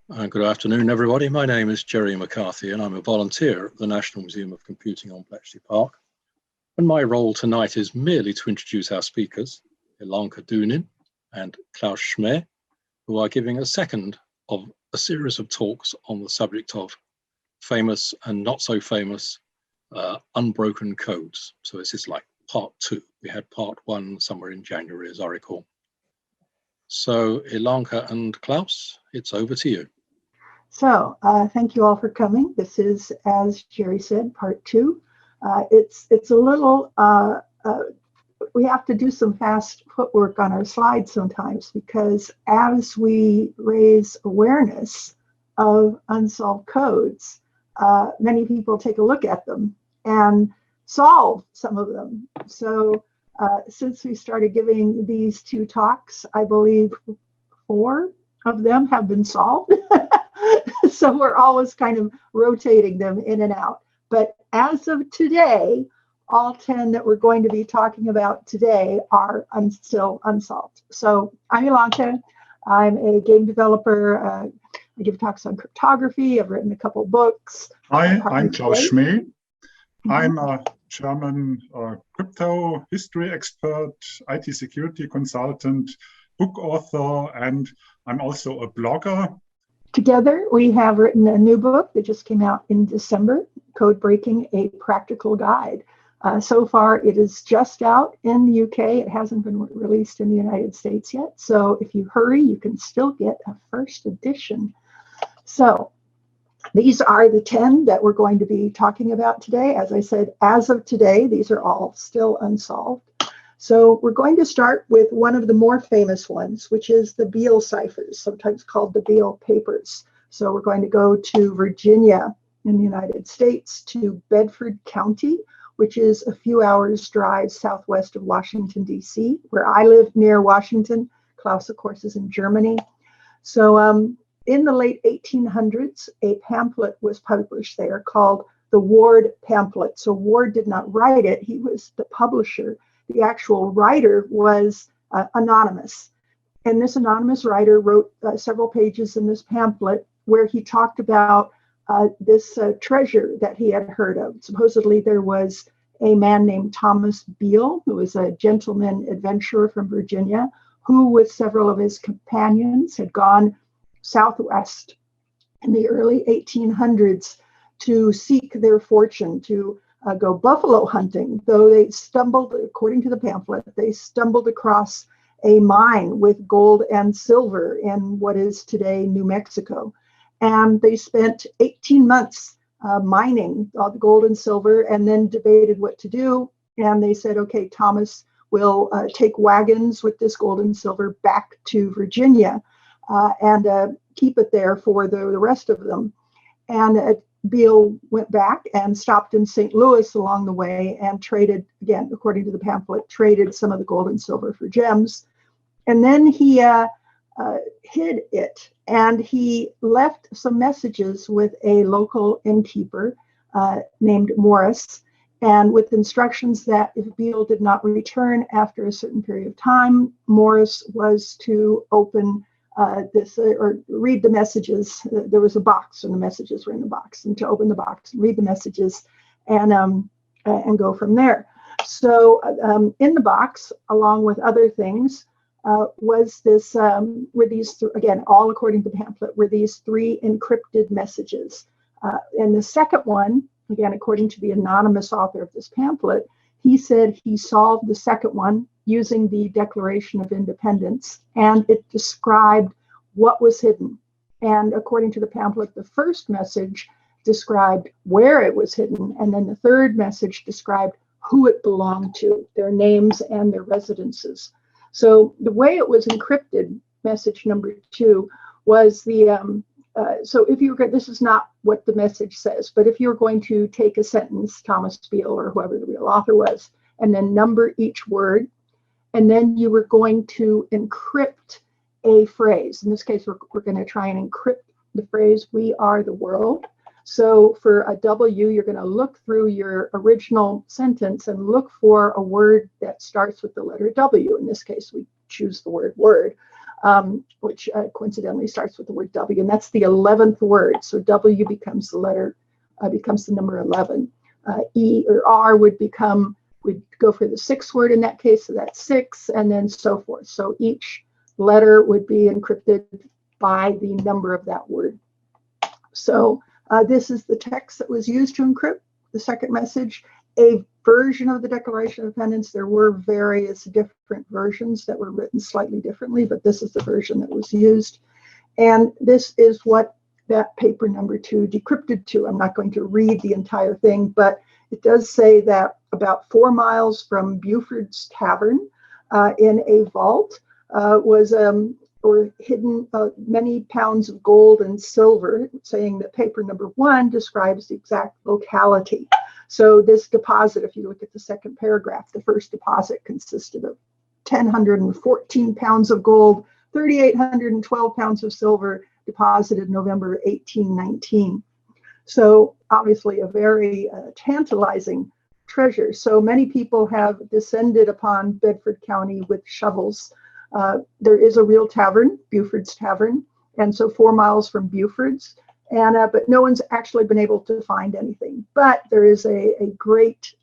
Good afternoon, everybody. My name is Jerry McCarthy, and I'm a volunteer at the National Museum of Computing on Bletchley Park. And my role tonight is merely to introduce our speakers, Elonka Dunin and Klaus Schmeh, who are giving a second of a series of talks on the subject of famous and not so famous unbroken codes. So this is like part two. We had part one somewhere in January, as I recall. So Elonka and Klaus, it's over to you. So thank you all for coming. This is, as Jerry said, part two. It's a little, we have to do some fast footwork on our slides sometimes, because as we raise awareness of unsolved codes, many people take a look at them and solve some of them. So since we started giving these two talks, I believe 4 of them have been solved. So we're always kind of rotating them in and out. But as of today, all 10 that we're going to be talking about today are still unsolved. So I'm Elonka. I'm a game developer. I give talks on cryptography. I've written a couple books. Hi, I'm Klaus Schmeh. I'm a German crypto history expert, IT security consultant, book author, and I'm also a blogger. Together, we have written a new book that just came out in December, Code Breaking, A Practical Guide. So far, it is just out in the UK. It hasn't been released in the United States yet. So if you hurry, you can still get a first edition. So these are the 10 that we're going to be talking about today. As I said, as of today, these are all still unsolved. So we're going to start with one of the more famous ones, which is the Beale Ciphers, sometimes called the Beale Papers. So we're going to go to Virginia in the United States, to Bedford County, which is a few hours drive southwest of Washington, D.C., where I live near Washington. Klaus, of course, is in Germany. So in the late 1800s, a pamphlet was published there called the Ward Pamphlet. So Ward did not write it. He was the publisher. The actual writer was anonymous. And this anonymous writer wrote several pages in this pamphlet where he talked about this treasure that he had heard of. Supposedly there was a man named Thomas Beal, who was a gentleman adventurer from Virginia, who with several of his companions had gone southwest in the early 1800s to seek their fortune, to go buffalo hunting, though they stumbled, according to the pamphlet, they stumbled across a mine with gold and silver in what is today New Mexico. And they spent 18 months mining all the gold and silver, and then debated what to do. And they said, okay, Thomas will take wagons with this gold and silver back to Virginia and keep it there for the rest of them. And Beale went back and stopped in St. Louis along the way and traded, again, according to the pamphlet, traded some of the gold and silver for gems. And then he hid it, and he left some messages with a local innkeeper named Morris, and with instructions that if Beale did not return after a certain period of time, Morris was to open or read the messages. There was a box, and the messages were in the box, and to open the box and read the messages and go from there. So in the box, along with other things, was this, were these, again, all according to the pamphlet, were these 3 encrypted messages. And the second one, again, according to the anonymous author of this pamphlet, he said he solved the second one using the Declaration of Independence, and it described what was hidden. And according to the pamphlet, the first message described where it was hidden, and then the third message described who it belonged to, their names and their residences. So the way it was encrypted, message number 2, was the, so if you were, this is not what the message says, but if you were going to take a sentence, Thomas Beale or whoever the real author was, and then number each word, and then you were going to encrypt a phrase. In this case, we're going to try and encrypt the phrase, "We are the world." So for a W, you're going to look through your original sentence and look for a word that starts with the letter W. In this case, we choose the word word. which coincidentally starts with the word W, and that's the 11th word. So W becomes becomes the number 11. E or R would go for the 6th word in that case, so that's 6, and then so forth. So each letter would be encrypted by the number of that word. So this is the text that was used to encrypt the second message. A version of the Declaration of Independence, there were various different versions that were written slightly differently, but this is the version that was used. And this is what that paper number 2 decrypted to. I'm not going to read the entire thing, but it does say that about 4 miles from Buford's Tavern in a vault were hidden many pounds of gold and silver, saying that paper number 1 describes the exact locality. So this deposit, if you look at the second paragraph, the first deposit consisted of 1,014 pounds of gold, 3,812 pounds of silver, deposited November 1819. So obviously a very tantalizing treasure. So many people have descended upon Bedford County with shovels. There is a real tavern, Buford's Tavern, and so 4 miles from Buford's, and but no one's actually been able to find anything. But there is a great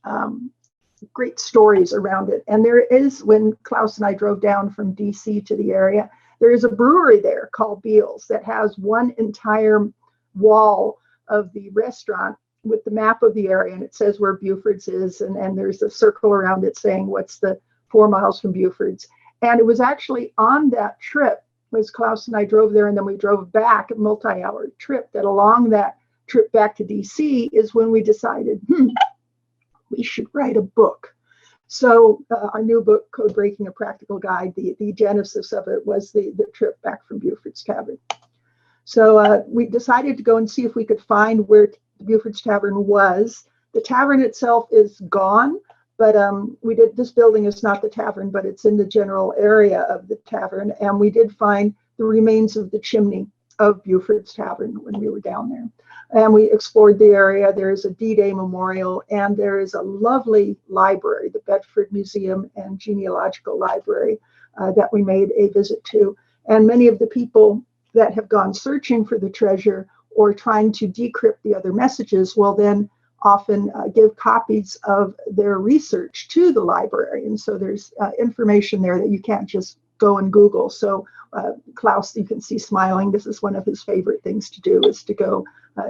stories around it. And there is, when Klaus and I drove down from DC to the area, there is a brewery there called Beale's that has one entire wall of the restaurant with the map of the area, and it says where Buford's is, and there's a circle around it saying what's the 4 miles from Buford's. And it was actually on that trip, as Klaus and I drove there, and then we drove back, a multi-hour trip, that along that trip back to DC is when we decided, we should write a book. So our new book, Code Breaking: A Practical Guide, the genesis of it was the trip back from Buford's Tavern. So we decided to go and see if we could find where Buford's Tavern was. The tavern itself is gone, but this building is not the tavern, but it's in the general area of the tavern. And we did find the remains of the chimney of Buford's Tavern when we were down there. And we explored the area. There is a D-Day memorial, and there is a lovely library, the Bedford Museum and Genealogical Library, that we made a visit to. And many of the people that have gone searching for the treasure or trying to decrypt the other messages will then often give copies of their research to the library. And so there's information there that you can't just go and Google. So Klaus, you can see smiling. This is one of his favorite things to do, is to go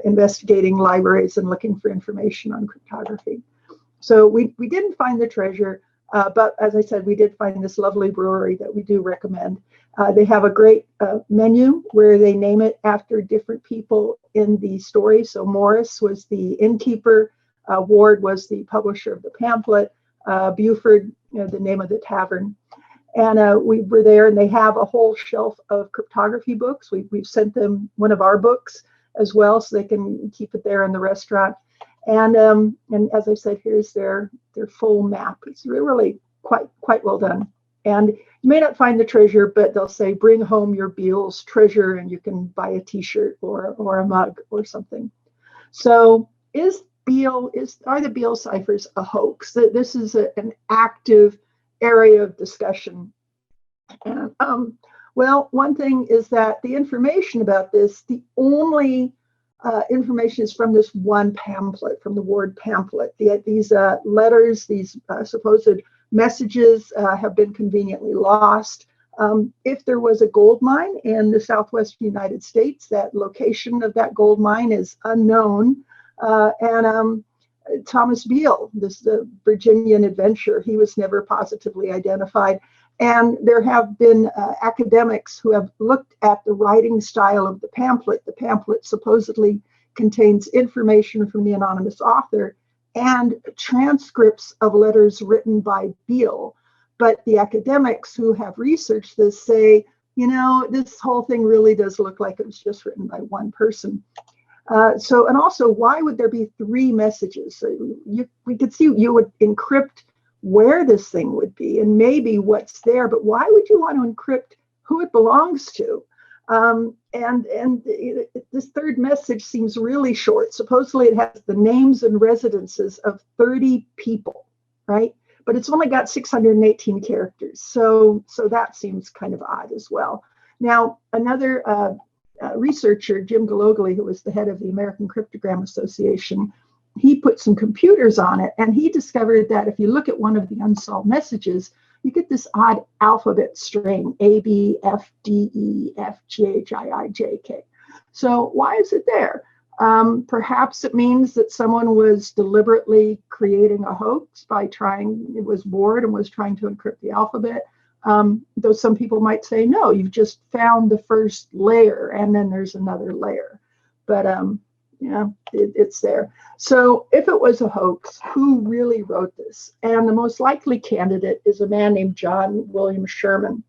investigating libraries and looking for information on cryptography. So we didn't find the treasure, but as I said, we did find this lovely brewery that we do recommend. They have a great menu where they name it after different people in the story. So Morris was the innkeeper, Ward was the publisher of the pamphlet, Buford, the name of the tavern. And we were there, and they have a whole shelf of cryptography books. We've sent them one of our books as well, so they can keep it there in the restaurant. And as I said, here's their full map. It's really quite well done. And you may not find the treasure, but they'll say, bring home your Beale's treasure, and you can buy a T-shirt or a mug or something. So are the Beale ciphers a hoax? This is an active area of discussion. And well, one thing is that the information about this, the only information is from this one pamphlet, from the Ward pamphlet. These letters, these supposed messages have been conveniently lost. If there was a gold mine in the southwestern United States, that location of that gold mine is unknown. Thomas Beale, the Virginian adventurer, he was never positively identified. And there have been academics who have looked at the writing style of the pamphlet. The pamphlet supposedly contains information from the anonymous author and transcripts of letters written by Beale. But the academics who have researched this say, this whole thing really does look like it was just written by one person. And also, why would there be 3 messages? So we could see you would encrypt where this thing would be and maybe what's there, but why would you want to encrypt who it belongs to? This third message seems really short. Supposedly it has the names and residences of 30 people, right? But it's only got 618 characters. So that seems kind of odd as well. Now, another researcher, Jim Galogly, who was the head of the American Cryptogram Association, he put some computers on it, and he discovered that if you look at one of the unsolved messages, you get this odd alphabet string, A, B, F, D, E, F, G, H, I, I, J, K. So why is it there? Perhaps it means that someone was deliberately creating a hoax by was bored and was trying to encrypt the alphabet. Though some people might say, no, you've just found the first layer and then there's another layer. But yeah, it's there. So if it was a hoax, who really wrote this? And the most likely candidate is a man named John William Sherman.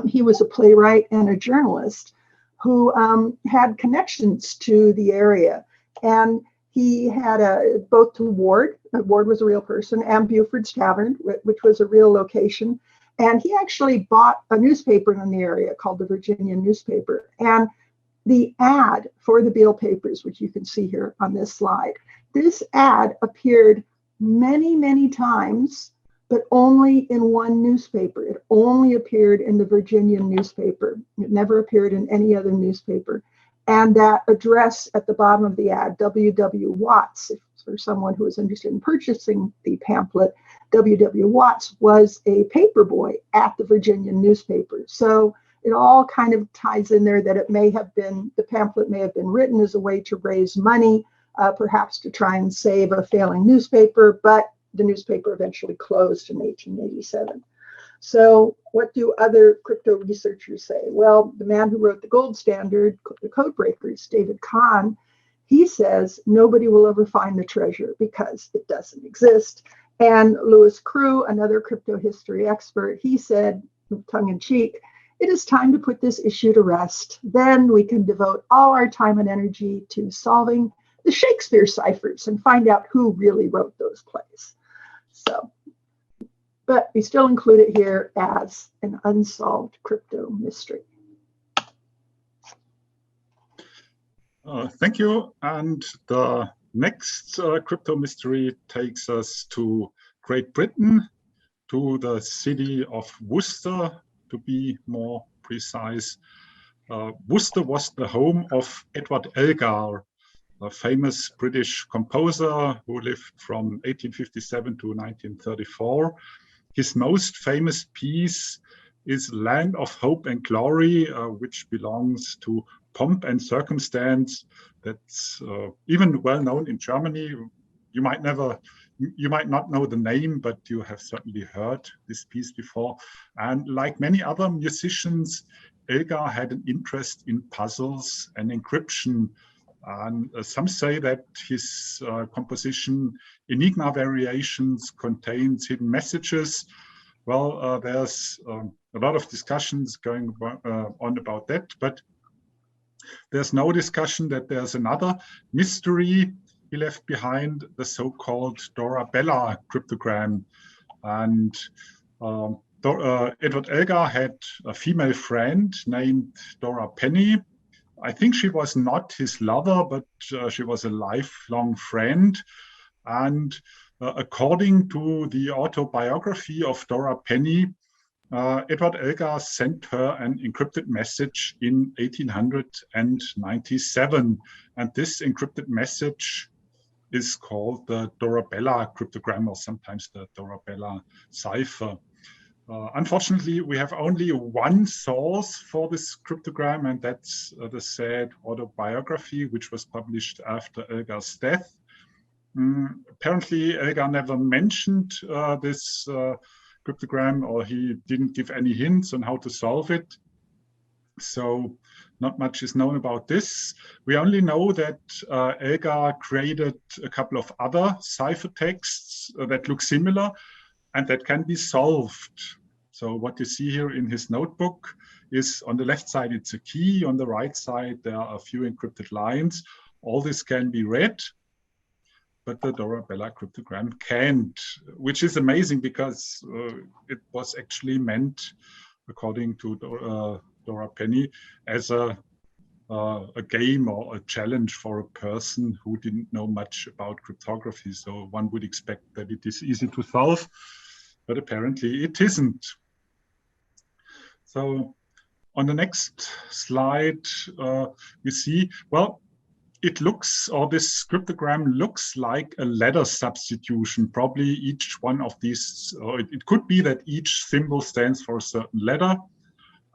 He was a playwright and a journalist who had connections to the area. And he had both to Ward was a real person, and Buford's Tavern, which was a real location. And he actually bought a newspaper in the area called the Virginia Newspaper. And the ad for the Beale papers, which you can see here on this slide, this ad appeared many, many times, but only in one newspaper. It only appeared in the Virginia newspaper. It never appeared in any other newspaper. And that address at the bottom of the ad, W.W. Watts, for someone who was interested in purchasing the pamphlet, W.W. Watts was a paper boy at the Virginia newspaper. So it all kind of ties in there that it may have been, the pamphlet may have been written as a way to raise money, perhaps to try and save a failing newspaper, but the newspaper eventually closed in 1887. So what do other crypto researchers say? Well, the man who wrote the gold standard, the Code Breakers, David Kahn, he says nobody will ever find the treasure because it doesn't exist. And Louis Crew, another crypto history expert, he said, tongue in cheek, it is time to put this issue to rest. Then we can devote all our time and energy to solving the Shakespeare ciphers and find out who really wrote those plays. So, but we still include it here as an unsolved crypto mystery. Thank you. And the next crypto mystery takes us to Great Britain, to the city of Worcester, to be more precise. Worcester was the home of Edward Elgar, a famous British composer who lived from 1857 to 1934. His most famous piece is Land of Hope and Glory, which belongs to Pomp and Circumstance. That's even well known in Germany. You might not know the name, but you have certainly heard this piece before. And like many other musicians, Elgar had an interest in puzzles and encryption. And some say that his composition Enigma Variations contains hidden messages. Well, there's a lot of discussions going on about that, but there's no discussion that there's another mystery he left behind, the so-called Dorabella cryptogram. And Edward Elgar had a female friend named Dora Penny. I think she was not his lover, but she was a lifelong friend. And according to the autobiography of Dora Penny, Edward Elgar sent her an encrypted message in 1897. And this encrypted message is called the Dorabella cryptogram, or sometimes the Dorabella Cipher. Unfortunately, we have only one source for this cryptogram, and that's the said autobiography, which was published after Elgar's death. Apparently, Elgar never mentioned this cryptogram, or he didn't give any hints on how to solve it. So not much is known about this. We only know that Elgar created a couple of other ciphertexts that look similar and that can be solved. So what you see here in his notebook is, on the left side, it's a key. On the right side, there are a few encrypted lines. All this can be read, but the Dorabella cryptogram can't, which is amazing because it was actually meant, according to Dora Penny, as a game or a challenge for a person who didn't know much about cryptography. So one would expect that it is easy to solve, but apparently it isn't. So On the next slide, we see, well, it looks, or this cryptogram looks like a letter substitution. Probably each one of these, or it could be that each symbol stands for a certain letter.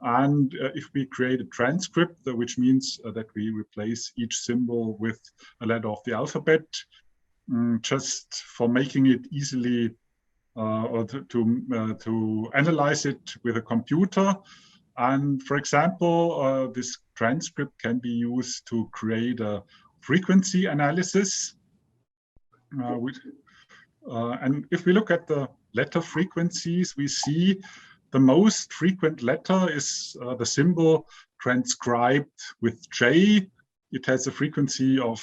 And if we create a transcript, which means that we replace each symbol with a letter of the alphabet, just for making it easily or to analyze it with a computer. And for example, this transcript can be used to create a frequency analysis. And if we look at the letter frequencies, we see the most frequent letter is the symbol transcribed with J. It has a frequency of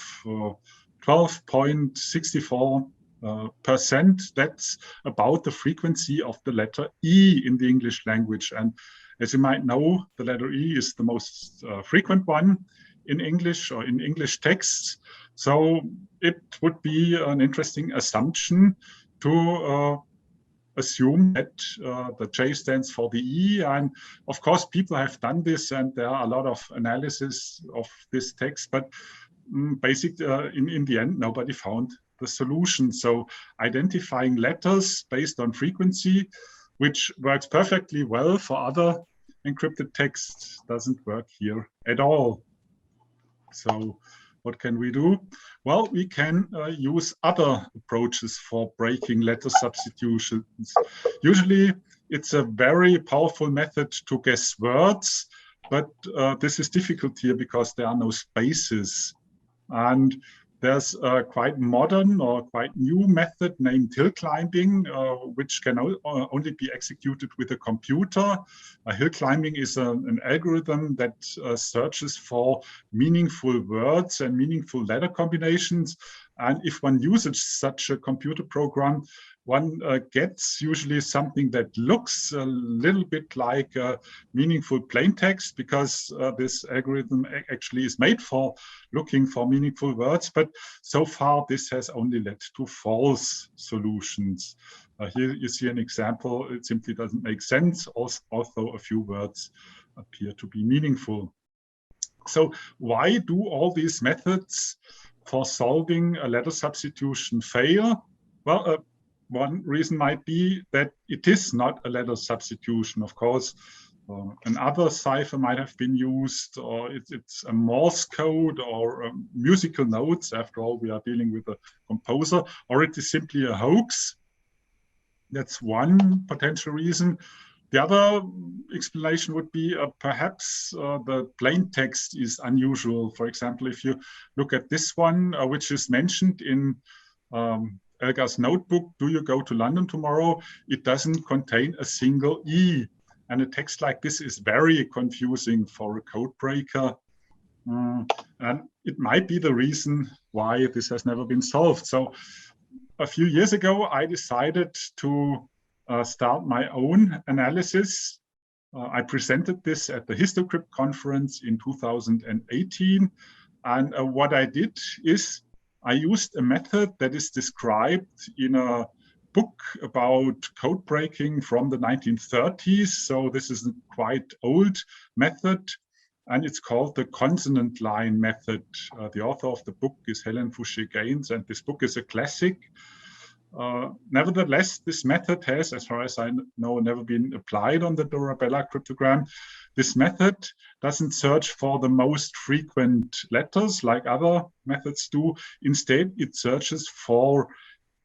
12.64%. That's about the frequency of the letter E in the English language. And as you might know, the letter E is the most frequent one in English or in English texts. So it would be an interesting assumption to assume that the J stands for the E. And of course, people have done this, and there are a lot of analysis of this text, but basically, in the end, nobody found the solution. So identifying letters based on frequency, which works perfectly well for other encrypted texts, doesn't work here at all. So what can we do? Well, we can use other approaches for breaking letter substitutions. Usually, it's a very powerful method to guess words, but this is difficult here because there are no spaces. And there's a quite modern or quite new method named hill climbing, which can only be executed with a computer. Hill climbing is an algorithm that searches for meaningful words and meaningful letter combinations. And if one uses such a computer program, one gets usually something that looks a little bit like meaningful plain text, because this algorithm actually is made for looking for meaningful words. But so far, this has only led to false solutions. Here you see an example. It simply doesn't make sense, although a few words appear to be meaningful. So why do all these methods for solving a letter substitution fail? Well, one reason might be that it is not a letter substitution. Of course, another cipher might have been used, or it's a Morse code or musical notes. After all, we are dealing with a composer, or it is simply a hoax. That's one potential reason. The other explanation would be perhaps the plain text is unusual. For example, if you look at this one, which is mentioned in Elga's notebook, "Do you go to London tomorrow?" It doesn't contain a single E. And a text like this is very confusing for a code breaker. And it might be the reason why this has never been solved. So a few years ago, I decided to start my own analysis. I presented this at the NKrypt conference in 2018. And what I did is I used a method that is described in a book about code breaking from the 1930s. So this is a quite old method, and it's called the consonant line method. The author of the book is Helen Fouché-Gaines, and this book is a classic. Nevertheless, this method has, as far as I know, never been applied on the Dorabella cryptogram. This method doesn't search for the most frequent letters like other methods do. Instead, it searches for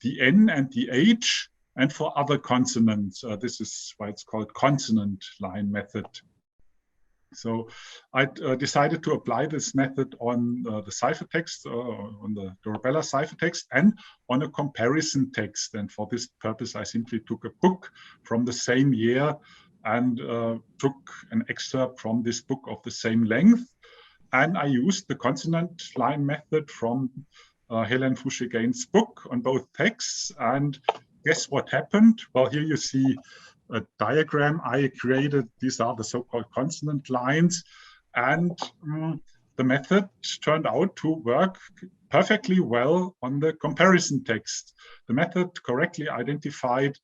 the N and the H and for other consonants. This is why it's called consonant line method. So I decided to apply this method on the ciphertext, on the Dorabella ciphertext, and on a comparison text. And for this purpose, I simply took a book from the same year and took an excerpt from this book of the same length. And I used the consonant line method from Helen Fouché-Gaines' book on both texts. And guess what happened? Well, here you see a diagram I created. These are the so-called consonant lines. And the method turned out to work perfectly well on the comparison text. The method correctly identified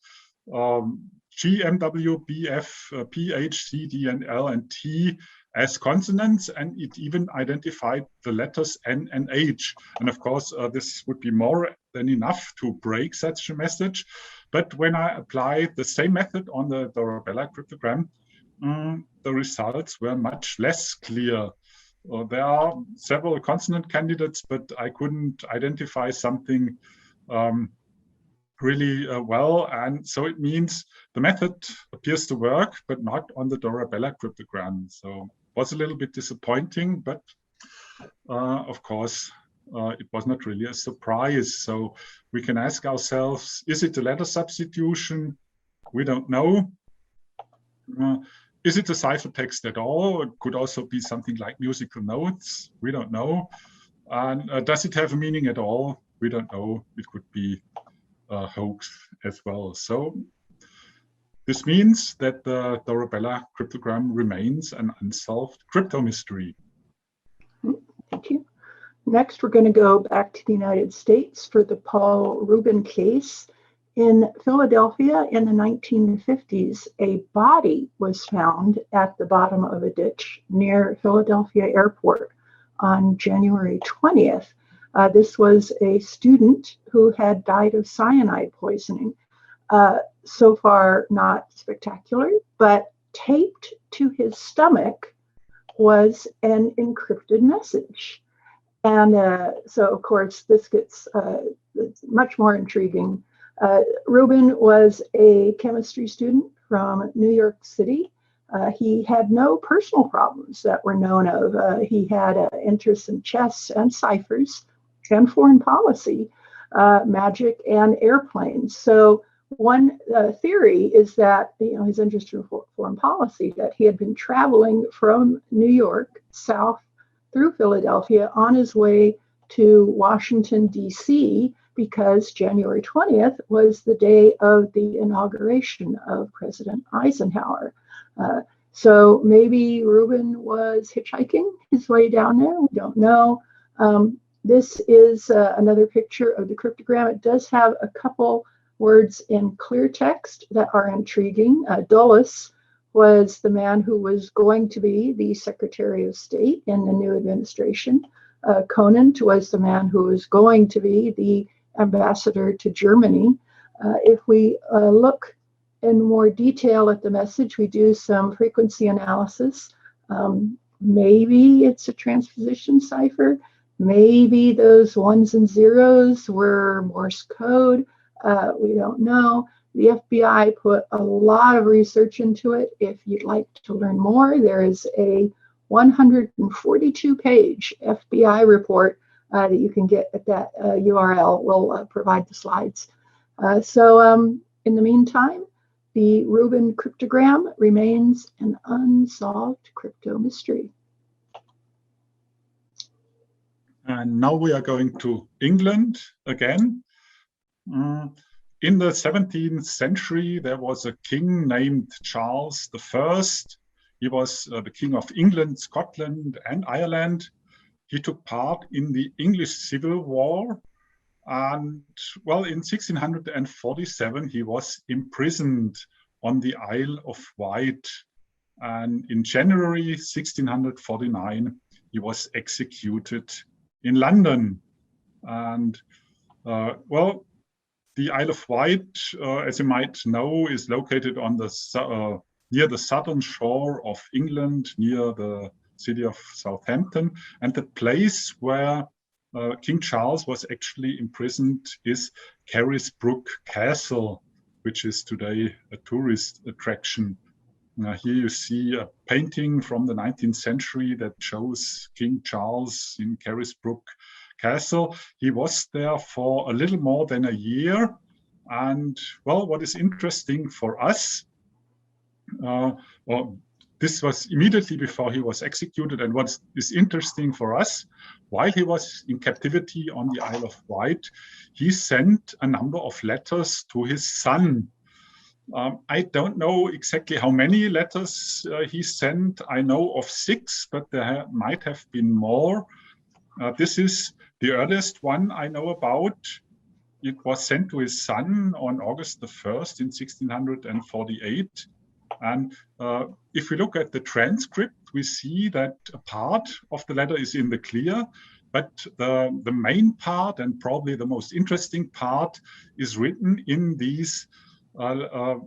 G, M, W, B, F, P, H, C, D, and L, and T as consonants, and it even identified the letters N and H. And of course, this would be more than enough to break such a message. But when I applied the same method on the Dorabella cryptogram, the results were much less clear. There are several consonant candidates, but I couldn't identify something really well. And so it means the method appears to work, but not on the Dorabella cryptogram. So it was a little bit disappointing, but of course, it was not really a surprise. So we can ask ourselves, is it a letter substitution? We don't know. Is it a ciphertext at all? It could also be something like musical notes. We don't know. And does it have a meaning at all? We don't know. It could be a hoax as well. So this means that the Dorabella cryptogram remains an unsolved crypto mystery. Thank you. Next, we're going to go back to the United States for the Paul Rubin case. In Philadelphia in the 1950s, a body was found at the bottom of a ditch near Philadelphia Airport on January 20th. This was a student who had died of cyanide poisoning. So far, not spectacular, but taped to his stomach was an encrypted message. And so, of course, this gets much more intriguing. Rubin was a chemistry student from New York City. He had no personal problems that were known of. He had interests in chess and ciphers and foreign policy, magic and airplanes. So one theory is that, his interest in foreign policy, that he had been traveling from New York south through Philadelphia on his way to Washington, D.C., because January 20th was the day of the inauguration of President Eisenhower. So maybe Rubin was hitchhiking his way down there. We don't know. This is another picture of the cryptogram. It does have a couple words in clear text that are intriguing. Dulles was the man who was going to be the Secretary of State in the new administration. Conant was the man who was going to be the ambassador to Germany. If we look in more detail at the message, we do some frequency analysis. Maybe it's a transposition cipher. Maybe those ones and zeros were Morse code. We don't know. The FBI put a lot of research into it. If you'd like to learn more, there is a 142-page FBI report that you can get at that URL. We'll provide the slides. So in the meantime, the Rubin cryptogram remains an unsolved crypto mystery. And now we are going to England again. In the 17th century, there was a king named Charles I. He was the king of England, Scotland, and Ireland. He took part in the English Civil War. And well, in 1647, he was imprisoned on the Isle of Wight. And in January 1649, he was executed in London. And well, the Isle of Wight, as you might know, is located on the near the southern shore of England, near the city of Southampton. And the place where King Charles was actually imprisoned is Carisbrooke Castle, which is today a tourist attraction. Here you see a painting from the 19th century that shows King Charles in Carisbrooke Castle. He was there for a little more than a year. And well, what is interesting for us, this was immediately before he was executed. And what is interesting for us, while he was in captivity on the Isle of Wight, he sent a number of letters to his son. I don't know exactly how many letters he sent. I know of 6, but there might have been more. This is the earliest one I know about. it was sent to his son on August the 1st in 1648. And if we look at the transcript, we see that a part of the letter is in the clear, but the main part and probably the most interesting part is written in these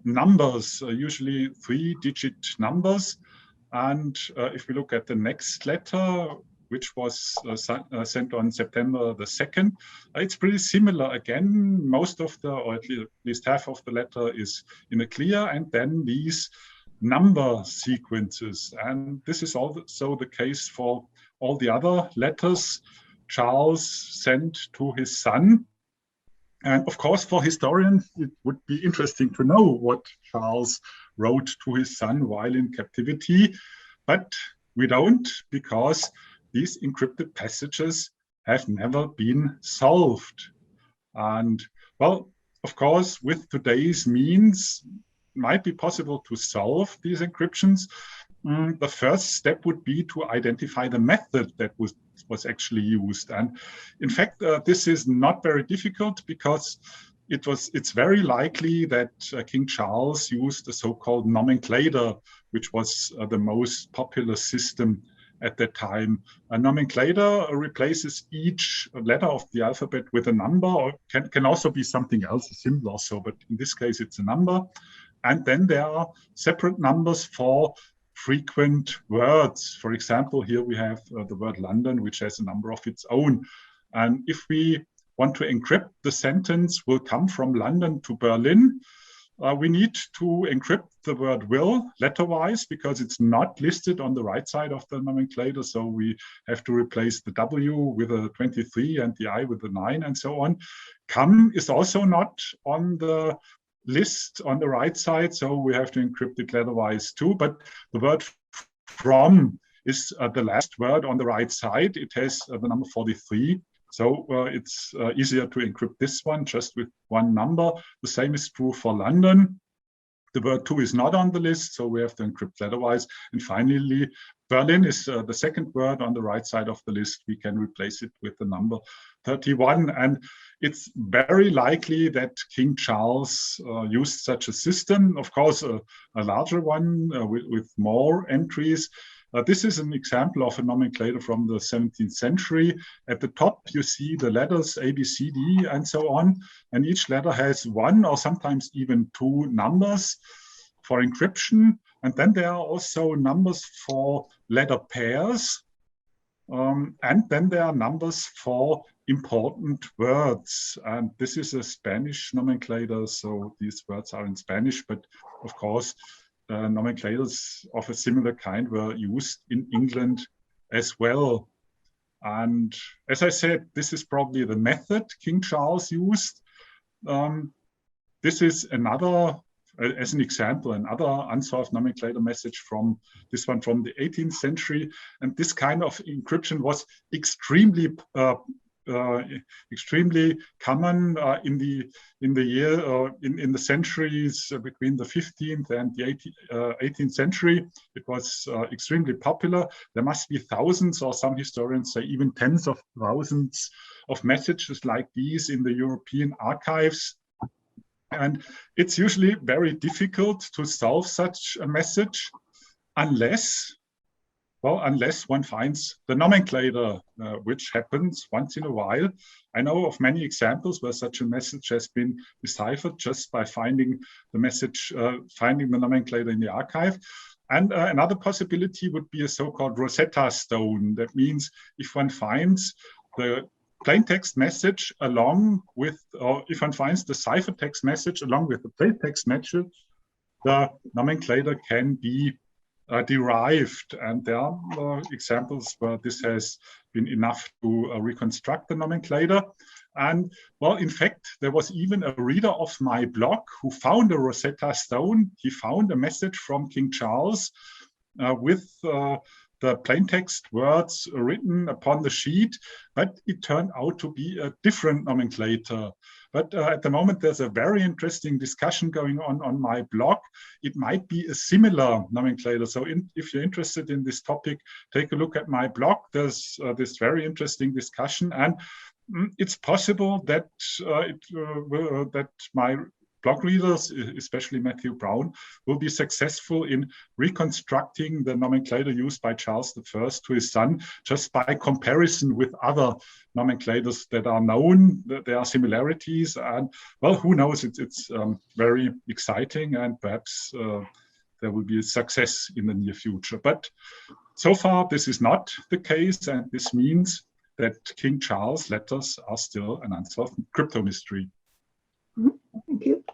numbers, usually 3-digit numbers. And if we look at the next letter, which was sent on September the 2nd, it's pretty similar again. Most of the, or at least half of the letter is in a clear, and then these number sequences. And this is also the case for all the other letters Charles sent to his son. And of course, for historians, it would be interesting to know what Charles wrote to his son while in captivity, but we don't, because these encrypted passages have never been solved. And well, of course, with today's means, it might be possible to solve these encryptions. The first step would be to identify the method that was actually used. And in fact, this is not very difficult, because it's very likely that King Charles used a so-called nomenclator, which was the most popular system at that time. A nomenclator replaces each letter of the alphabet with a number, or can also be something else, a symbol or so, but in this case it's a number. And then there are separate numbers for frequent words. For example, here we have the word London, which has a number of its own. And if we want to encrypt the sentence, will come from London to Berlin, we need to encrypt the word will letterwise, because it's not listed on the right side of the nomenclator. So we have to replace the W with a 23 and the I with a 9 and so on. Come is also not on the list on the right side, so we have to encrypt it letterwise too. But the word from is the last word on the right side. It has the number 43. So it's easier to encrypt this one just with one number. The same is true for London. The word to is not on the list, so we have to encrypt letterwise. And finally, Berlin is the second word on the right side of the list. We can replace it with the number 31. And it's very likely that King Charles used such a system. Of course, a larger one with more entries. This is an example of a nomenclator from the 17th century. At the top, you see the letters A, B, C, D, and so on. And each letter has one or sometimes even two numbers for encryption. And then there are also numbers for letter pairs. And then there are numbers for important words. And this is a Spanish nomenclator, so these words are in Spanish, but of course, nomenclators of a similar kind were used in England as well. And as I said, this is probably the method King Charles used. This is another, as an example, another unsolved nomenclator message from this one from the 18th century. And this kind of encryption was extremely common in the centuries between the 15th and the 18th century. It was extremely popular. There must be thousands, or some historians say even tens of thousands of messages like these in the European archives. And it's usually very difficult to solve such a message unless one finds the nomenclator, which happens once in a while. I know of many examples where such a message has been deciphered just by finding the message, finding the nomenclator in the archive. And another possibility would be a so-called Rosetta Stone. That means if one finds the plain text message along with, or if one finds the ciphertext message along with the plain text message, the nomenclator can be derived. And there are examples where this has been enough to reconstruct the nomenclator. And well, in fact, there was even a reader of my blog who found a Rosetta Stone. He found a message from King Charles with the plaintext words written upon the sheet, but it turned out to be a different nomenclator. But at the moment, there's a very interesting discussion going on my blog. It might be a similar nomenclator. So if you're interested in this topic, take a look at my blog. There's this very interesting discussion. And it's possible that that my blog readers, especially Matthew Brown, will be successful in reconstructing the nomenclature used by Charles I to his son, just by comparison with other nomenclators that are known. There are similarities, and well, who knows? It's very exciting, and perhaps there will be a success in the near future. But so far, this is not the case, and this means that King Charles' letters are still an unsolved crypto mystery. Thank you.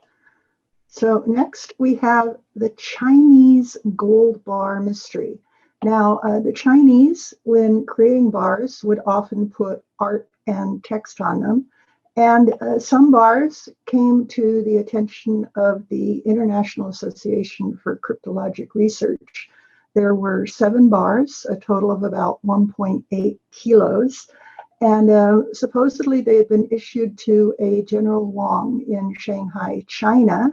So next we have the Chinese gold bar mystery. Now, the Chinese, when creating bars, would often put art and text on them. And some bars came to the attention of the International Association for Cryptologic Research. There were 7 bars, a total of about 1.8 kilos. And supposedly they had been issued to a General Wang in Shanghai, China.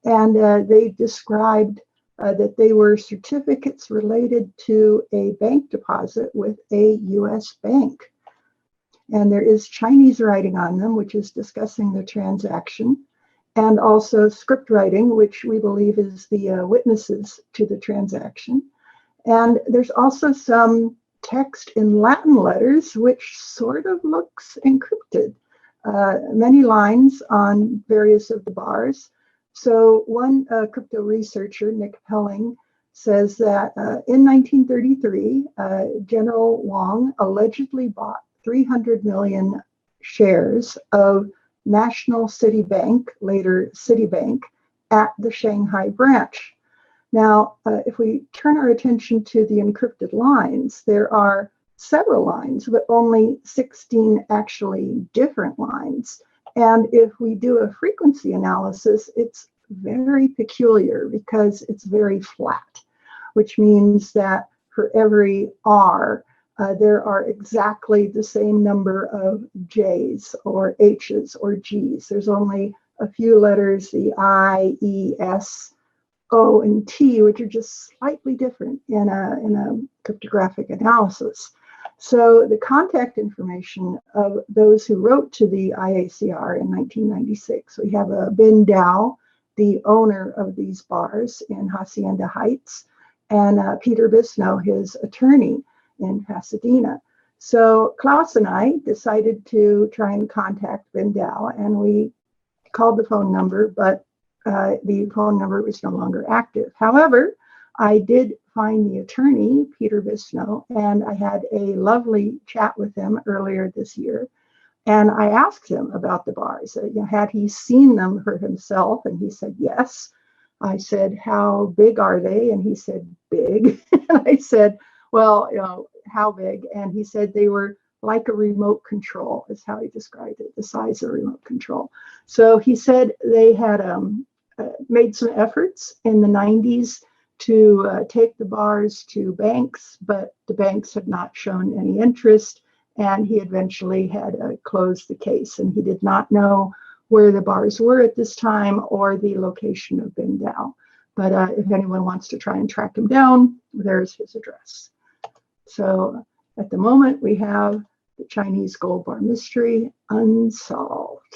And they described that they were certificates related to a bank deposit with a US bank. And there is Chinese writing on them, which is discussing the transaction, and also script writing, which we believe is the witnesses to the transaction. And there's also some text in Latin letters, which sort of looks encrypted. Many lines on various of the bars. So one crypto researcher, Nick Pelling, says that in 1933, General Wang allegedly bought 300 million shares of National City Bank, later Citibank, at the Shanghai branch. Now, if we turn our attention to the encrypted lines, there are several lines, but only 16 actually different lines. And if we do a frequency analysis, it's very peculiar because it's very flat, which means that for every R, there are exactly the same number of J's or H's or G's. There's only a few letters, the I, E, S, O, and T, which are just slightly different in a cryptographic analysis. So the contact information of those who wrote to the IACR in 1996, we have a Ben Dow, the owner of these bars in Hacienda Heights, and Peter Bisnow, his attorney in Pasadena. So Klaus and I decided to try and contact Ben Dow, and we called the phone number, but the phone number was no longer active. However, I did find the attorney, Peter Bisnow, and I had a lovely chat with him earlier this year. And I asked him about the bars. Had he seen them for himself? And he said, yes. I said, how big are they? And he said, big. And I said, well, how big? And he said they were like a remote control, is how he described it, the size of a remote control. So he said they had made some efforts in the 90s to take the bars to banks, but the banks had not shown any interest, and he eventually had closed the case, and he did not know where the bars were at this time or the location of Ben Dow. But if anyone wants to try and track him down, there's his address. So at the moment, we have the Chinese gold bar mystery unsolved.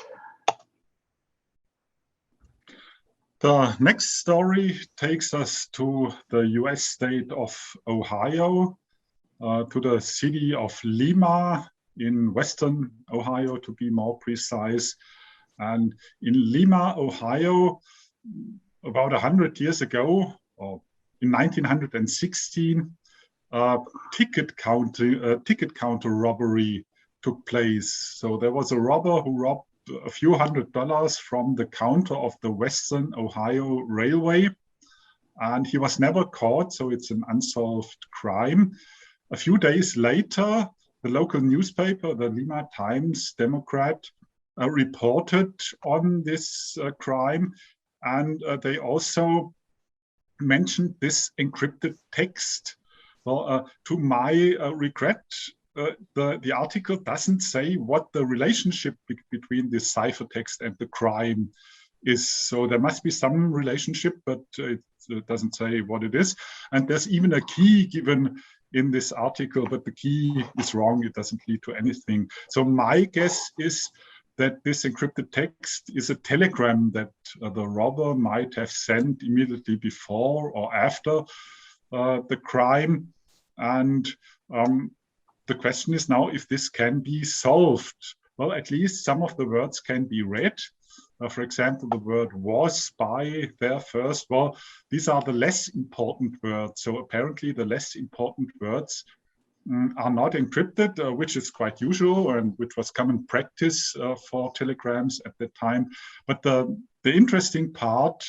The next story takes us to the US state of Ohio, to the city of Lima in western Ohio, to be more precise. And in Lima, Ohio, about 100 years ago, or in 1916, ticket counter robbery took place. So there was a robber who robbed a few $100s from the counter of the Western Ohio Railway, and he was never caught, so it's an unsolved crime. A few days later, the local newspaper, the Lima Times-Democrat, reported on this crime, and they also mentioned this encrypted text. Well, to my regret, the article doesn't say what the relationship between this ciphertext and the crime is. So there must be some relationship, but it doesn't say what it is. And there's even a key given in this article, but the key is wrong. It doesn't lead to anything. So my guess is that this encrypted text is a telegram that the robber might have sent immediately before or after the crime. And the question is now if this can be solved. Well, at least some of the words can be read. For example, the word was, by, there, first. Well, these are the less important words. So apparently the less important words are not encrypted, which is quite usual and which was common practice for telegrams at that time. But the interesting part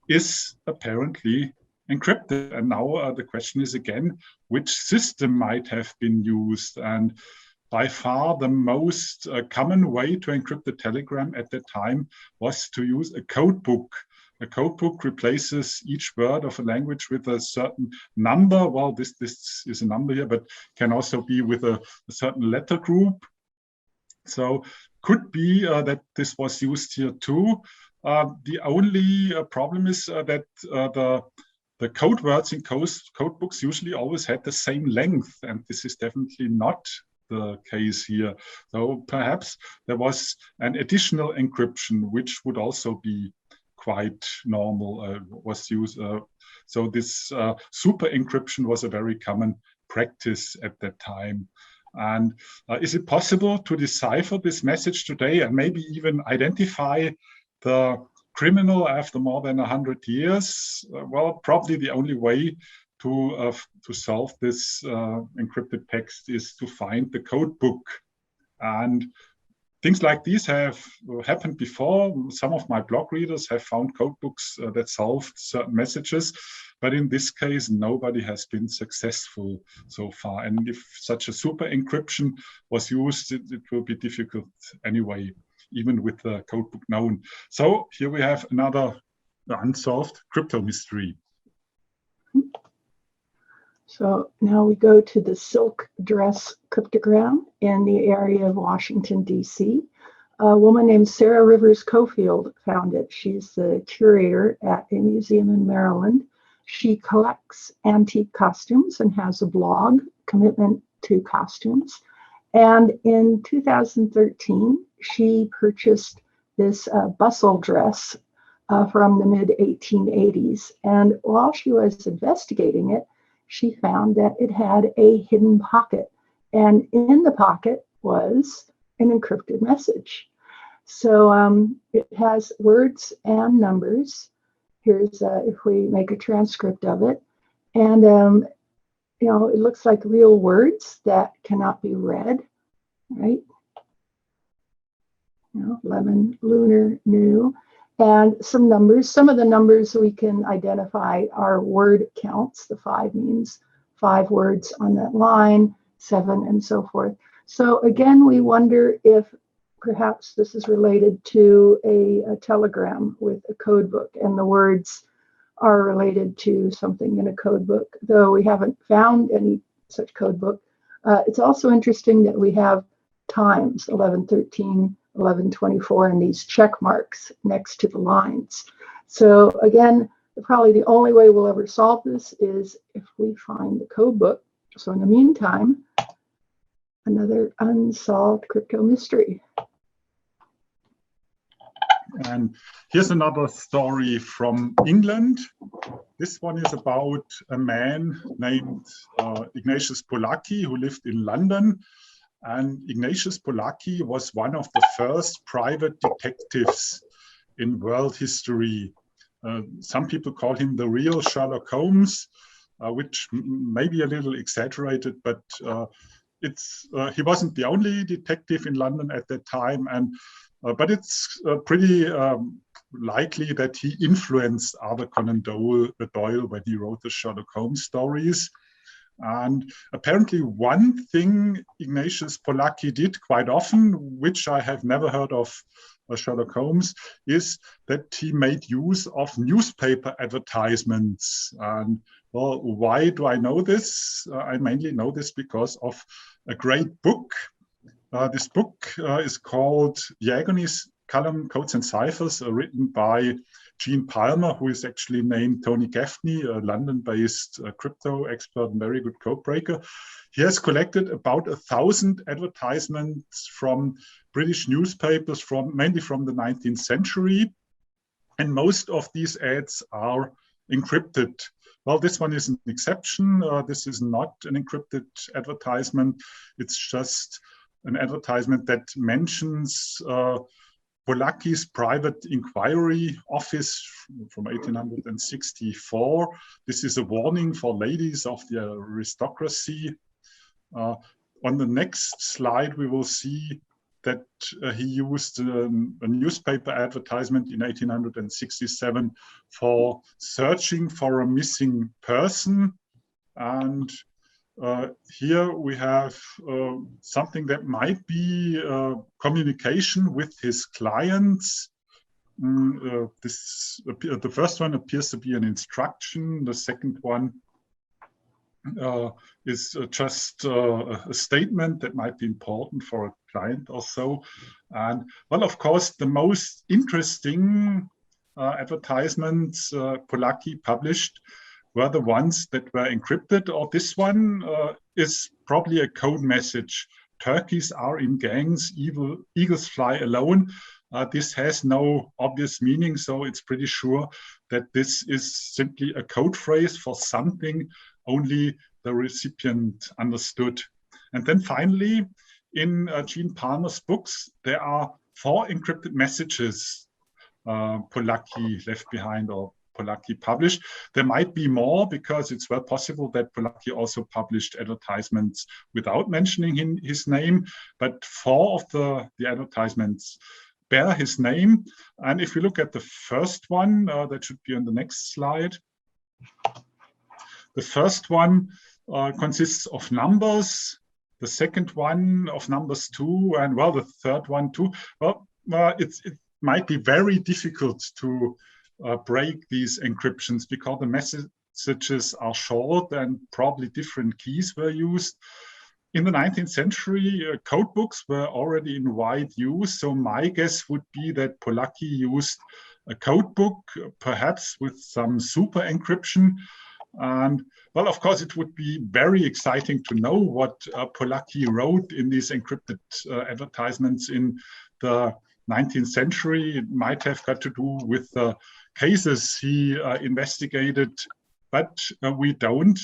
is apparently encrypted. And now the question is again, which system might have been used? And by far the most common way to encrypt the telegram at that time was to use a code book. A code book replaces each word of a language with a certain number. Well, this is a number here, but can also be with a certain letter group. So could be that this was used here too. The only problem is that the code words in code books usually always had the same length, and this is definitely not the case here. So perhaps there was an additional encryption, which would also be quite normal, was used. So this super encryption was a very common practice at that time. And is it possible to decipher this message today and maybe even identify the criminal after more than 100 years? Well, probably the only way to solve this encrypted text is to find the code book. And things like these have happened before. Some of my blog readers have found code books that solved certain messages, but in this case, nobody has been successful so far. And if such a super encryption was used, it will be difficult anyway, even with the code book known. So here we have another unsolved crypto mystery. So now we go to the silk dress cryptogram in the area of Washington, D.C. A woman named Sarah Rivers Cofield found it. She's the curator at a museum in Maryland. She collects antique costumes and has a blog, Commitment to Costumes. And in 2013, she purchased this bustle dress from the mid-1880s. And while she was investigating it, she found that it had a hidden pocket, and in the pocket was an encrypted message. So it has words and numbers. Here's if we make a transcript of it, and you know, it looks like real words that cannot be read, right? You know, lemon, lunar, new. And some numbers. Some of the numbers we can identify are word counts. The 5 means 5 words on that line, 7, and so forth. So again, we wonder if perhaps this is related to a telegram with a code book, and the words are related to something in a code book, though we haven't found any such code book. It's also interesting that we have times, 11:13, 11:24, and these check marks next to the lines. So again, probably the only way we'll ever solve this is if we find the code book. So in the meantime, another unsolved crypto mystery. And here's another story from England. This one is about a man named Ignatius Polacki who lived in London. And Ignatius Polacki was one of the first private detectives in world history. Some people call him the real Sherlock Holmes, which may be a little exaggerated, but he wasn't the only detective in London at that time. And but it's pretty likely that he influenced Arthur Conan Doyle when he wrote the Sherlock Holmes stories. And apparently one thing Ignatius Polacki did quite often, which I have never heard of Sherlock Holmes, is that he made use of newspaper advertisements. And well, why do I know this? I mainly know this because of a great book. This book is called The Agonies, Column Codes and Ciphers, written by Gene Palmer, who is actually named Tony Gaffney, a London-based crypto expert and very good code breaker. He has collected about 1,000 advertisements from British newspapers, mainly from the 19th century. And most of these ads are encrypted. Well, this one is an exception. This is not an encrypted advertisement. It's just an advertisement that mentions Polacki's private inquiry office from 1864. This is a warning for ladies of the aristocracy. On the next slide, we will see that he used a newspaper advertisement in 1867 for searching for a missing person. And here we have something that might be communication with his clients. The first one appears to be an instruction. The second one is just a statement that might be important for a client or so. And well, of course, the most interesting advertisements Polacki published were the ones that were encrypted, or this one is probably a code message. Turkeys are in gangs, eagles fly alone. This has no obvious meaning, so it's pretty sure that this is simply a code phrase for something only the recipient understood. And then finally, in Gene Palmer's books, there are 4 encrypted messages Polacki left behind or Polacki published. There might be more because it's well possible that Polacki also published advertisements without mentioning his name, but 4 of the advertisements bear his name. And if we look at the first one, that should be on the next slide. The first one consists of numbers, the second one of numbers too, and well, the third one too. Well, it might be very difficult to break these encryptions because the messages are short and probably different keys were used. In the 19th century, code books were already in wide use, so my guess would be that Polacki used a code book, perhaps with some super encryption. And well, of course, it would be very exciting to know what Polacki wrote in these encrypted advertisements in the 19th century. It might have got to do with the cases he investigated, but we don't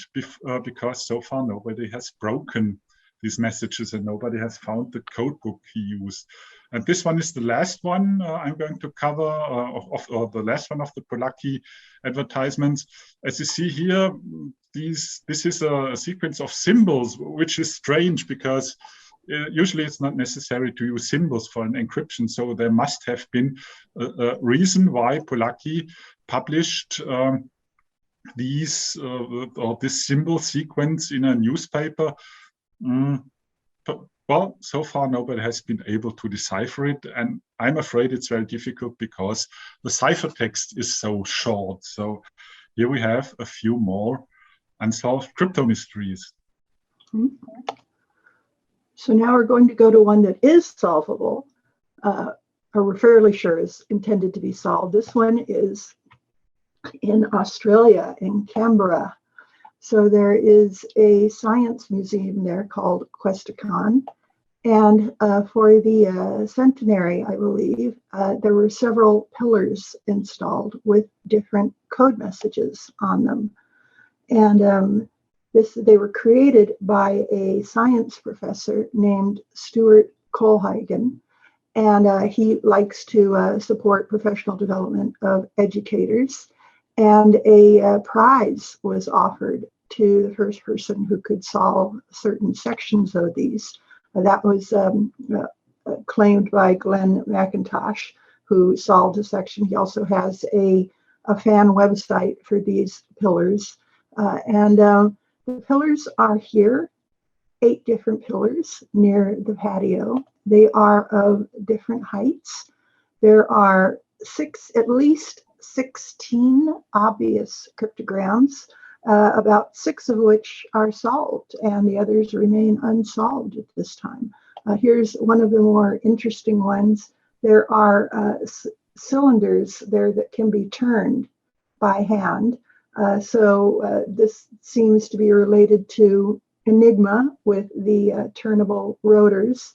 because so far nobody has broken these messages and nobody has found the code book he used. And this one is the last one I'm going to cover, or the last one of the Polacki advertisements. As you see here, this is a sequence of symbols, which is strange because usually it's not necessary to use symbols for an encryption. So there must have been a reason why Polacki published this symbol sequence in a newspaper. Well, so far nobody has been able to decipher it, and I'm afraid it's very difficult because the ciphertext is so short. So here we have a few more unsolved crypto mysteries. So now we're going to go to one that is solvable, or we're fairly sure is intended to be solved. This one is in Australia, in Canberra. So there is a science museum there called Questacon. And for the centenary, I believe, there were several pillars installed with different code messages on them. And they were created by a science professor named Stuart Colhagen. And he likes to support professional development of educators. And a prize was offered to the first person who could solve certain sections of these. That was claimed by Glenn McIntosh, who solved a section. He also has a fan website for these pillars. And the pillars are here, 8 different pillars near the patio. They are of different heights. There are at least 16 obvious cryptograms, about 6 of which are solved, and the others remain unsolved at this time. Here's one of the more interesting ones. There are cylinders there that can be turned by hand. So this seems to be related to Enigma with the turnable rotors.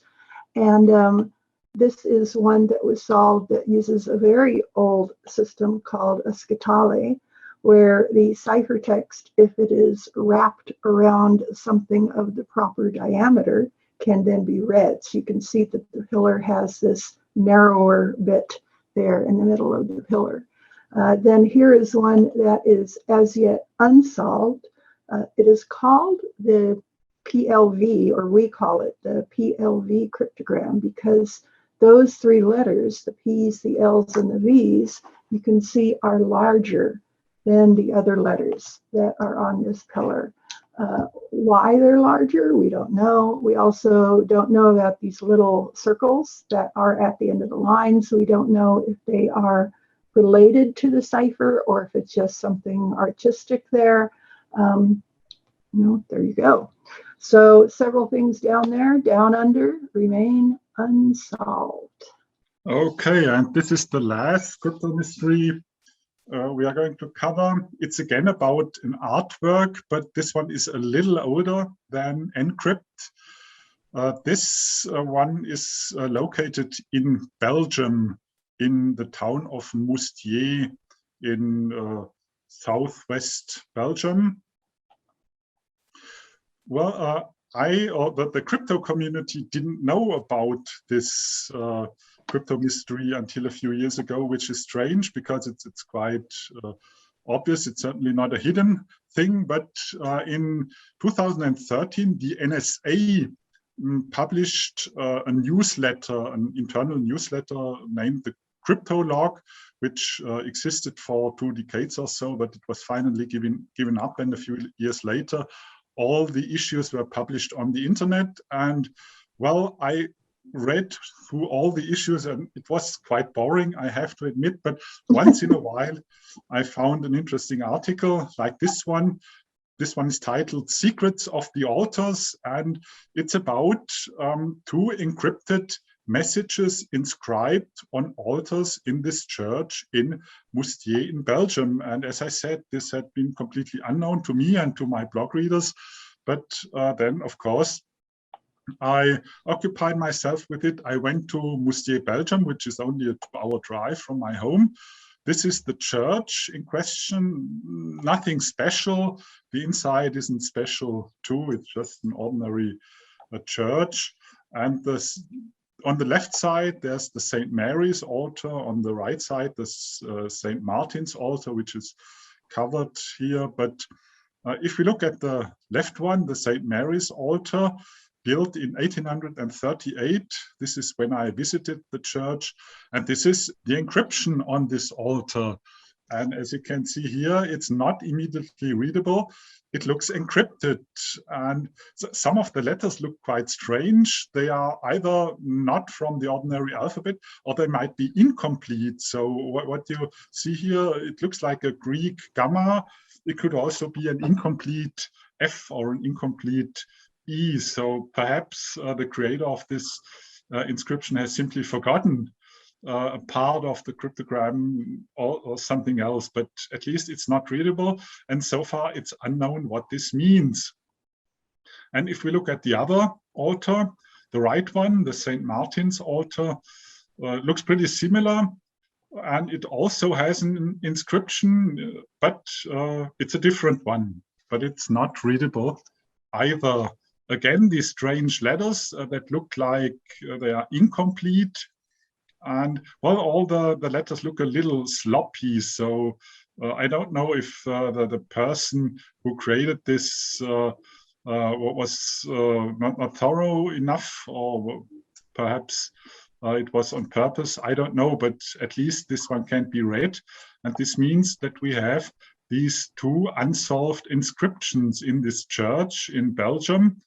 And this is one that was solved that uses a very old system called a scatale, where the ciphertext, if it is wrapped around something of the proper diameter, can then be read. So you can see that the pillar has this narrower bit there in the middle of the pillar. Then here is one that is as yet unsolved. It is called the PLV, or we call it the PLV cryptogram, because those three letters, the P's, the L's, and the V's, you can see are larger than the other letters that are on this pillar. Why they're larger, we don't know. We also don't know about these little circles that are at the end of the line, so we don't know if they are related to the cipher or if it's just something artistic there. There you go. So several things down there, down under, remain unsolved. Okay, and this is the last crypto mystery we are going to cover. It's again about an artwork, but this one is a little older than NKrypt. This one is located in Belgium, in the town of Mustier in southwest Belgium. Well, the crypto community didn't know about this crypto mystery until a few years ago, which is strange because it's quite obvious. It's certainly not a hidden thing, but in 2013, the NSA published a newsletter, an internal newsletter named the Crypto Log, which existed for 2 decades or so, but it was finally given up, and a few years later, all the issues were published on the internet. And well, I read through all the issues and it was quite boring, I have to admit, but once in a while I found an interesting article like this one. This one is titled Secrets of the Altars, and it's about 2 encrypted messages inscribed on altars in this church in Mustier in Belgium. And as I said, this had been completely unknown to me and to my blog readers. But then, of course, I occupied myself with it. I went to Mustier, Belgium, which is only a 2-hour drive from my home. This is the church in question, nothing special. The inside isn't special too, it's just an ordinary church. And this, on the left side, there's the St. Mary's altar. On the right side, the St. Martin's altar, which is covered here. But if we look at the left one, the St. Mary's altar, built in 1838. This is when I visited the church, and this is the encryption on this altar. And as you can see here, it's not immediately readable. It looks encrypted, and some of the letters look quite strange. They are either not from the ordinary alphabet, or they might be incomplete. So what you see here, it looks like a Greek gamma. It could also be an incomplete F or an incomplete E. So perhaps the creator of this inscription has simply forgotten a part of the cryptogram or something else, but at least it's not readable. And so far it's unknown what this means. And if we look at the other altar, the right one, the St. Martin's altar, looks pretty similar. And it also has an inscription, but it's a different one, but it's not readable either. Again, these strange letters that look like they are incomplete. And well, all the letters look a little sloppy. So I don't know if the person who created this was not thorough enough, or perhaps it was on purpose. I don't know, but at least this one can't be read. And this means that we have these 2 unsolved inscriptions in this church in Belgium.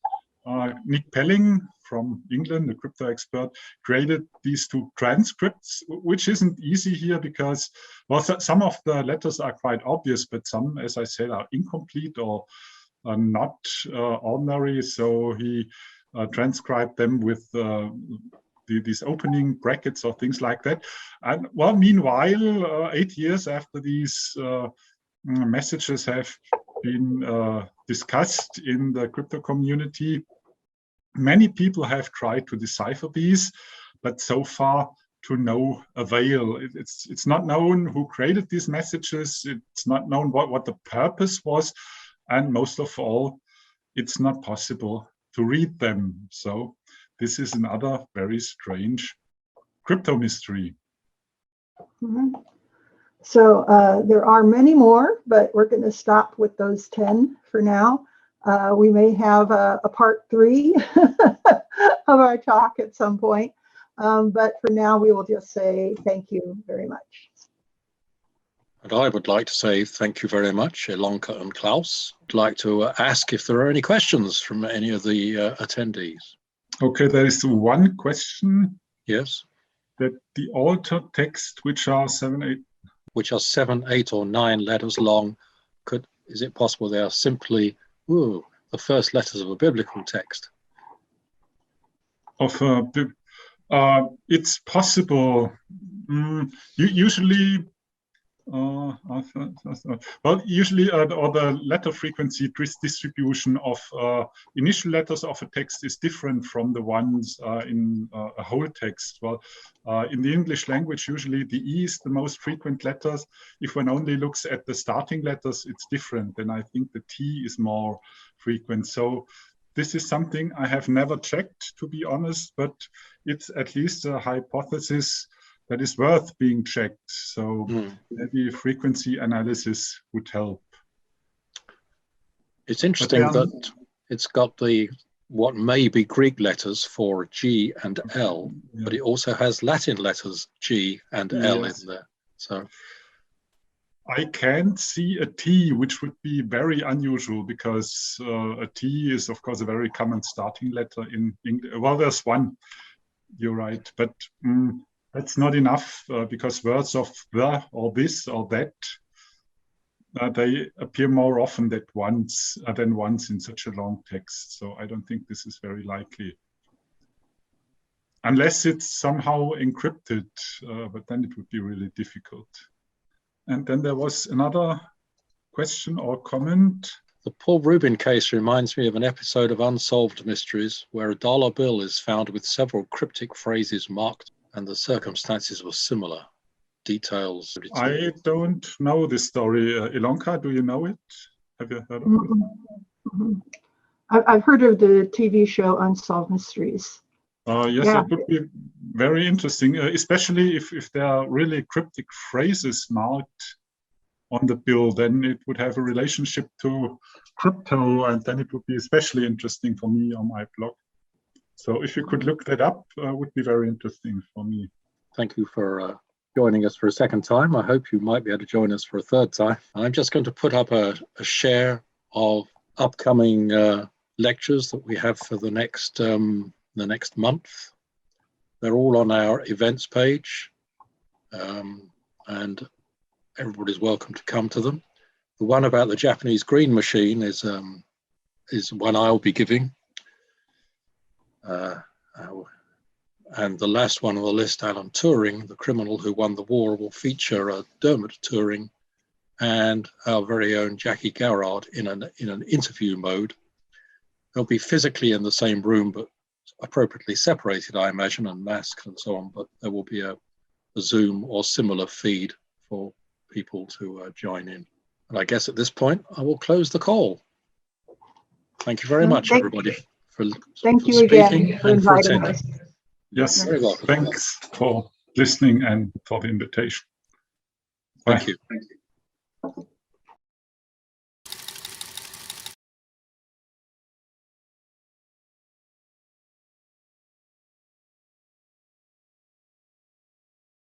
Nick Pelling from England, a crypto expert, created these 2 transcripts, which isn't easy here because, well, some of the letters are quite obvious, but some, as I said, are incomplete or are not ordinary. So he transcribed them with these opening brackets or things like that. And well, meanwhile, 8 years after these messages have been discussed in the crypto community, many people have tried to decipher these, but so far to no avail. It's not known who created these messages. It's not known what the purpose was. And most of all, it's not possible to read them. So this is another very strange crypto mystery. Mm-hmm. So there are many more, but we're going to stop with those 10 for now. We may have a part 3 of our talk at some point. But for now, we will just say thank you very much. And I would like to say thank you very much, Elonka and Klaus. I'd like to ask if there are any questions from any of the attendees. Okay, there is one question. Yes. That the altered text, which are 7, 8 or 9 letters long, is it possible they are simply the first letters of a biblical text? It's possible. Usually, or the letter frequency distribution of initial letters of a text is different from the ones in a whole text. Well, in the English language, usually the E is the most frequent letters. If one only looks at the starting letters, it's different. Then I think the T is more frequent. So this is something I have never checked, to be honest, but it's at least a hypothesis that is worth being checked. So maybe frequency analysis would help. It's interesting that it's got what may be Greek letters for G and L, but it also has Latin letters G and L in there. So I can't see a T, which would be very unusual because a T is, of course, a very common starting letter in English. Well, there's one, you're right, but that's not enough because words of the or this or that, they appear more often than once in such a long text. So I don't think this is very likely. Unless it's somehow encrypted, but then it would be really difficult. And then there was another question or comment. The Paul Rubin case reminds me of an episode of Unsolved Mysteries where a dollar bill is found with several cryptic phrases marked and the circumstances were similar. Details. I don't know this story. Elonka, do you know it? Have you heard of it? I've heard of the TV show Unsolved Mysteries. Yes, it would be very interesting, especially if there are really cryptic phrases marked on the bill, then it would have a relationship to crypto, and then it would be especially interesting for me on my blog. So if you could look that up, would be very interesting for me. Thank you for joining us for a second time. I hope you might be able to join us for a third time. I'm just going to put up a share of upcoming lectures that we have for the next month. They're all on our events page, and everybody's welcome to come to them. The one about the Japanese green machine is one I'll be giving. And the last one on the list, Alan Turing, the criminal who won the war, will feature Dermot Turing and our very own Jackie Garrard in an interview mode. They'll be physically in the same room, but appropriately separated, I imagine, and masked and so on, but there will be a Zoom or similar feed for people to join in. And I guess at this point, I will close the call. Thank you very much, everybody, for speaking and for attending. Yes, very welcome. Thanks for listening and for the invitation. Bye. Thank you.